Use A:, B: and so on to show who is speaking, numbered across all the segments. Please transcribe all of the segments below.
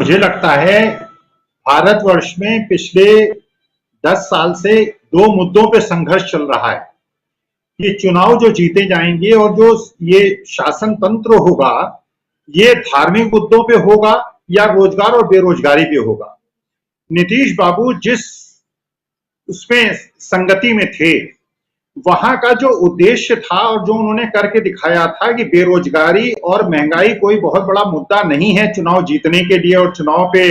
A: मुझे लगता है भारतवर्ष में पिछले 10 साल से दो मुद्दों पे संघर्ष चल रहा है। ये चुनाव जो जीते जाएंगे और जो ये शासन तंत्र होगा, ये धार्मिक मुद्दों पे होगा या रोजगार और बेरोजगारी पे होगा। नीतीश बाबू जिस उसमें संगति में थे, वहां का जो उद्देश्य था और जो उन्होंने करके दिखाया था कि बेरोजगारी और महंगाई कोई बहुत बड़ा मुद्दा नहीं है चुनाव जीतने के लिए और चुनाव पे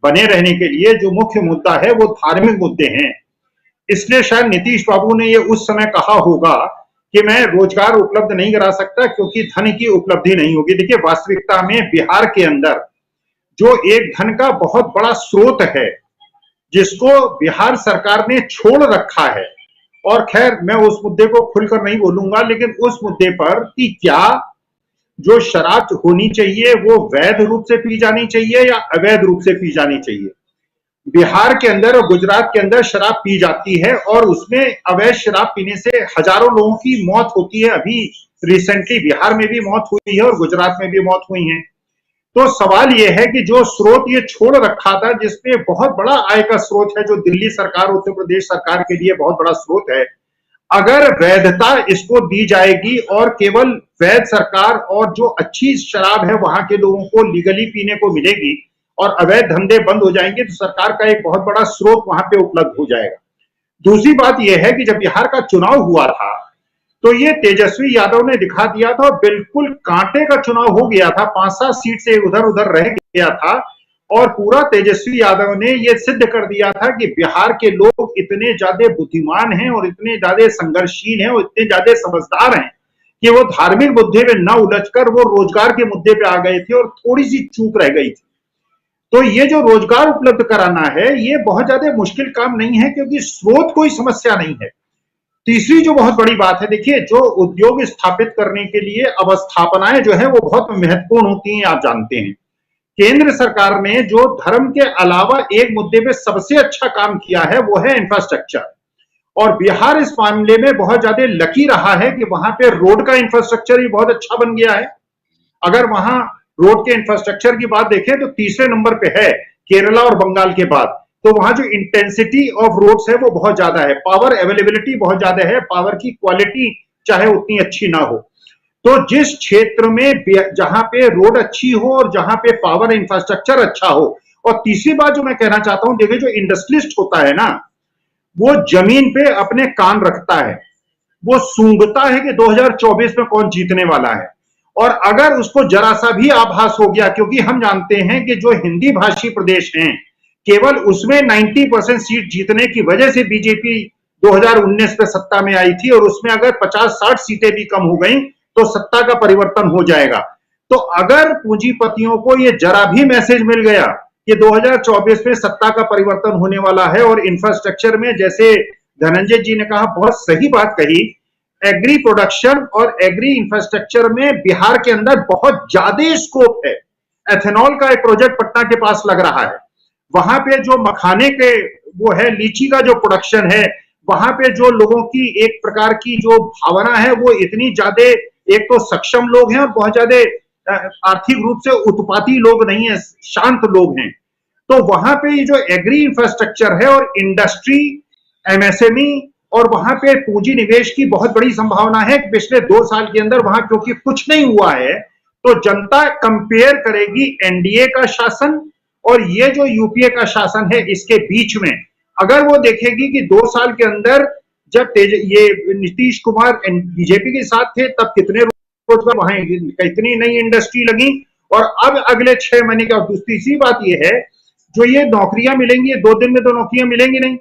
A: बने रहने के लिए। जो मुख्य मुद्दा है वो धार्मिक मुद्दे हैं। इसलिए शायद नीतीश बाबू ने ये उस समय कहा होगा कि मैं रोजगार उपलब्ध नहीं करा सकता क्योंकि धन की उपलब्धि नहीं होगी। देखिए, वास्तविकता में बिहार के अंदर जो एक धन का बहुत बड़ा स्रोत है जिसको बिहार सरकार ने छोड़ रखा है, और खैर मैं उस मुद्दे को खुलकर नहीं बोलूंगा, लेकिन उस मुद्दे पर कि क्या जो शराब होनी चाहिए वो वैध रूप से पी जानी चाहिए या अवैध रूप से पी जानी चाहिए। बिहार के अंदर और गुजरात के अंदर शराब पी जाती है और उसमें अवैध शराब पीने से हजारों लोगों की मौत होती है। अभी रिसेंटली बिहार में भी मौत हुई है और गुजरात में भी मौत हुई है। तो सवाल यह है कि जो स्रोत ये छोड़ रखा था, जिसमें बहुत बड़ा आय का स्रोत है, जो दिल्ली सरकार उत्तर प्रदेश सरकार के लिए बहुत बड़ा स्रोत है, अगर वैधता इसको दी जाएगी और केवल वैध सरकार और जो अच्छी शराब है वहां के लोगों को लीगली पीने को मिलेगी और अवैध धंधे बंद हो जाएंगे, तो सरकार का एक बहुत बड़ा स्रोत वहां पे उपलब्ध हो जाएगा। दूसरी बात यह है कि जब बिहार का चुनाव हुआ था तो ये तेजस्वी यादव ने दिखा दिया था, बिल्कुल कांटे का चुनाव हो गया था, 5-7 सीट से उधर उधर रह गया था और पूरा तेजस्वी यादव ने ये सिद्ध कर दिया था कि बिहार के लोग इतने ज्यादा बुद्धिमान हैं और इतने ज्यादा संघर्षशील हैं और इतने ज्यादा समझदार हैं कि वो धार्मिक मुद्दे में न उलझकर वो रोजगार के मुद्दे पे आ गए थे और थोड़ी सी चूक रह गई थी। तो ये जो रोजगार उपलब्ध कराना है ये बहुत ज्यादा मुश्किल काम नहीं है क्योंकि स्रोत कोई समस्या नहीं है। तीसरी जो बहुत बड़ी बात है, देखिए, जो उद्योग स्थापित करने के लिए अवस्थापनाएं जो है वो बहुत महत्वपूर्ण होती हैं, आप जानते हैं। केंद्र सरकार ने जो धर्म के अलावा एक मुद्दे पे सबसे अच्छा काम किया है वो है इंफ्रास्ट्रक्चर, और बिहार इस मामले में बहुत ज्यादा लकी रहा है कि वहां पे रोड का इंफ्रास्ट्रक्चर भी बहुत अच्छा बन गया है। अगर वहां रोड के इंफ्रास्ट्रक्चर की बात देखें तो तीसरे नंबर पे है केरला और बंगाल के बाद। तो वहां जो इंटेंसिटी ऑफ रोड्स है वो बहुत ज्यादा है, पावर अवेलेबिलिटी बहुत ज्यादा है, पावर की क्वालिटी चाहे उतनी अच्छी ना हो। तो जिस क्षेत्र में जहां पे रोड अच्छी हो और जहां पे पावर इंफ्रास्ट्रक्चर अच्छा हो, और तीसरी बात जो मैं कहना चाहता हूं, देखिए, जो इंडस्ट्रियलिस्ट होता है ना, वो जमीन पे अपने कान रखता है, वो सूंघता है कि 2024 में कौन जीतने वाला है। और अगर उसको जरा सा भी आभास हो गया, क्योंकि हम जानते हैं कि जो हिंदी भाषी प्रदेश हैं केवल उसमें 90% सीट जीतने की वजह से बीजेपी 2019 में सत्ता में आई थी, और उसमें अगर 50-60 सीटें भी कम हो गई तो सत्ता का परिवर्तन हो जाएगा। तो अगर पूंजीपतियों को ये जरा भी मैसेज मिल गया कि 2024 में सत्ता का परिवर्तन होने वाला है, और इंफ्रास्ट्रक्चर में, जैसे धनंजय जी ने कहा, बहुत सही बात कही, एग्री प्रोडक्शन और एग्री इंफ्रास्ट्रक्चर में बिहार के अंदर बहुत ज्यादा स्कोप है। एथेनॉल का एक प्रोजेक्ट पटना के पास लग रहा है, वहां पे जो मखाने के वो है, लीची का जो प्रोडक्शन है, वहां पे जो लोगों की एक प्रकार की जो भावना है वो इतनी ज्यादा, एक तो सक्षम लोग हैं और बहुत ज्यादा आर्थिक रूप से उत्पाती लोग नहीं है, शांत लोग हैं। तो वहां पे ये जो एग्री इंफ्रास्ट्रक्चर है और इंडस्ट्री, एमएसएमई, और वहां पे पूंजी निवेश की बहुत बड़ी संभावना है कि पिछले 2 साल के अंदर वहां क्योंकि कुछ नहीं हुआ है, तो जनता कंपेयर करेगी एनडीए का शासन और ये जो यूपीए का शासन है इसके बीच में। अगर वो देखेगी कि 2 साल के अंदर जब ये नीतीश कुमार बीजेपी के साथ थे तब कितने रोजगार वहां, कितनी नई इंडस्ट्री लगी, और अब अगले 6 महीने का। तीसरी बात ये है, जो ये नौकरियां मिलेंगी 2 दिन में तो नौकरियां मिलेंगी नहीं,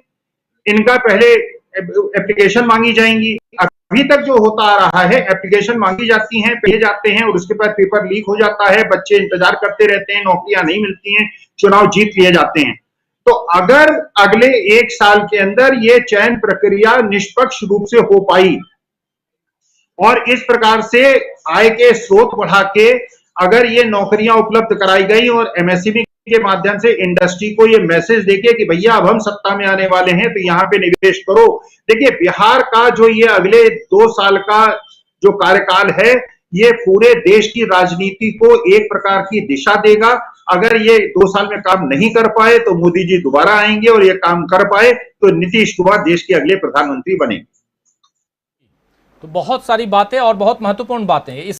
A: इनका पहले एप्लीकेशन मांगी जाएंगी। अभी तक जो होता आ रहा है, एप्लीकेशन मांगी जाती हैं, भेजे जाते हैं और उसके बाद पेपर लीक हो जाता है, बच्चे इंतजार करते रहते हैं, नौकरियां नहीं मिलती हैं, चुनाव जीत लिए जाते हैं। तो अगर अगले 1 साल के अंदर ये चयन प्रक्रिया निष्पक्ष रूप से हो पाई और इस प्रकार से आय के स्रोत बढ़ा के अगर ये नौकरियां उपलब्ध कराई गई और एमएसएमई के माध्यम से इंडस्ट्री को ये मैसेज देके कि भैया अब हम सत्ता में आने वाले हैं तो यहाँ पे निवेश करो। देखिए, बिहार का जो ये अगले 2 साल का जो कार्यकाल है, ये पूरे देश की राजनीति को एक प्रकार की दिशा देगा। अगर ये 2 साल में काम नहीं कर पाए तो मोदी जी दोबारा आएंगे, और ये काम कर पाए तो नीतीश कुमार देश के अगले प्रधानमंत्री बनेंगे।
B: तो बहुत सारी बातें और बहुत महत्वपूर्ण बातें इस